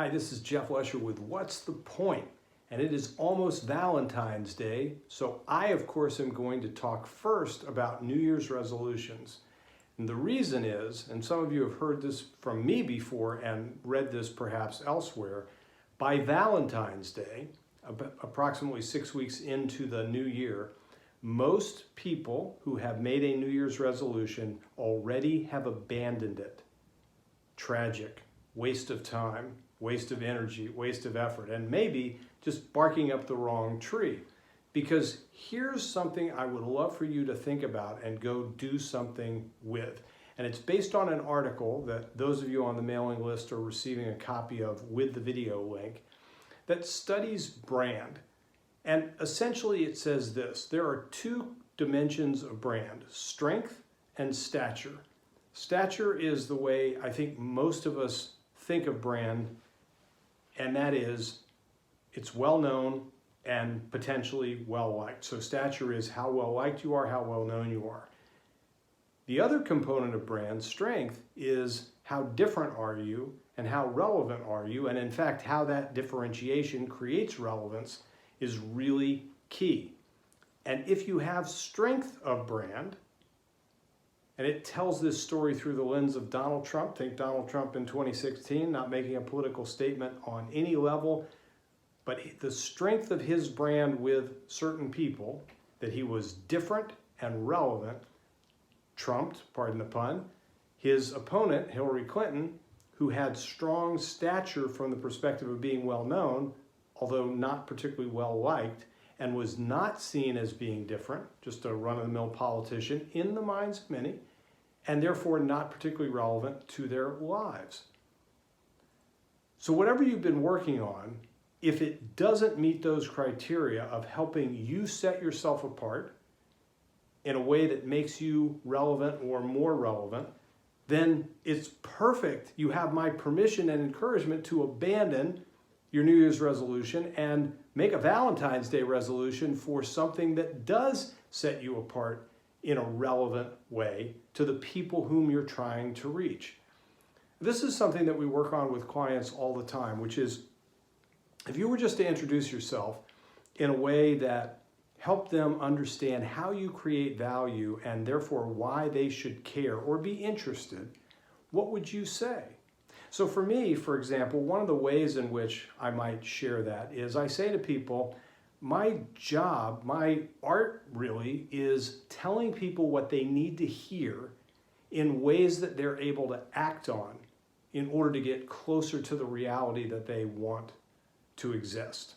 Hi, this is Jeff Lesher with What's the Point? And it is almost Valentine's Day, so I, of course, am going to talk first about New Year's resolutions. And the reason is, and some of you have heard this from me before and read this perhaps elsewhere, by Valentine's Day, approximately 6 weeks into the new year, most people who have made a New Year's resolution already have abandoned it. Tragic, waste of time, waste of energy, waste of effort, and maybe just barking up the wrong tree. Because here's something I would love for you to think about and go do something with. And it's based on an article that those of you on the mailing list are receiving a copy of with the video link that studies brand. And essentially it says this: there are two dimensions of brand, strength and stature. Stature is the way I think most of us think of brand, and that is it's well known and potentially well liked. So stature is how well liked you are, how well known you are. The other component of brand, strength, is how different are you and how relevant are you, and in fact how that differentiation creates relevance is really key. And if you have strength of brand, and it tells this story through the lens of Donald Trump. Think Donald Trump in 2016, not making a political statement on any level, but the strength of his brand with certain people, that he was different and relevant, trumped, pardon the pun, his opponent, Hillary Clinton, who had strong stature from the perspective of being well known, although not particularly well liked, and was not seen as being different, just a run-of-the-mill politician in the minds of many, and therefore not particularly relevant to their lives. So whatever you've been working on, if it doesn't meet those criteria of helping you set yourself apart in a way that makes you relevant or more relevant, then it's perfect. You have my permission and encouragement to abandon your New Year's resolution and make a Valentine's Day resolution for something that does set you apart in a relevant way to the people whom you're trying to reach. This is something that we work on with clients all the time, which is if you were just to introduce yourself in a way that helped them understand how you create value and therefore why they should care or be interested, what would you say? So for me, for example, one of the ways in which I might share that is I say to people, my job, my art really is telling people what they need to hear in ways that they're able to act on in order to get closer to the reality that they want to exist.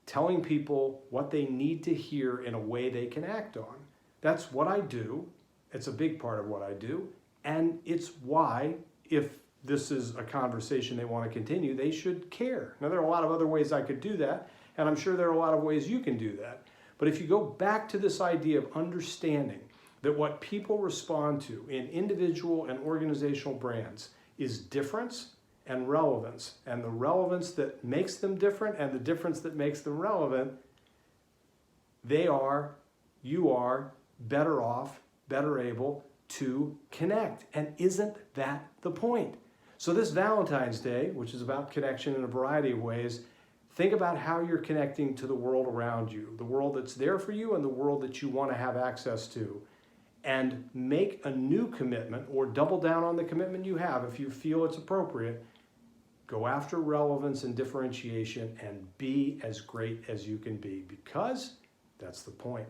Telling people what they need to hear in a way they can act on. That's what I do. It's a big part of what I do. And it's why, if this is a conversation they want to continue, they should care. Now, there are a lot of other ways I could do that, and I'm sure there are a lot of ways you can do that. But if you go back to this idea of understanding that what people respond to in individual and organizational brands is difference and relevance, and the relevance that makes them different and the difference that makes them relevant, you are better off, better able to connect. And isn't that the point? So this Valentine's Day, which is about connection in a variety of ways, think about how you're connecting to the world around you, the world that's there for you and the world that you want to have access to. And make a new commitment or double down on the commitment you have if you feel it's appropriate. Go after relevance and differentiation and be as great as you can be, because that's the point.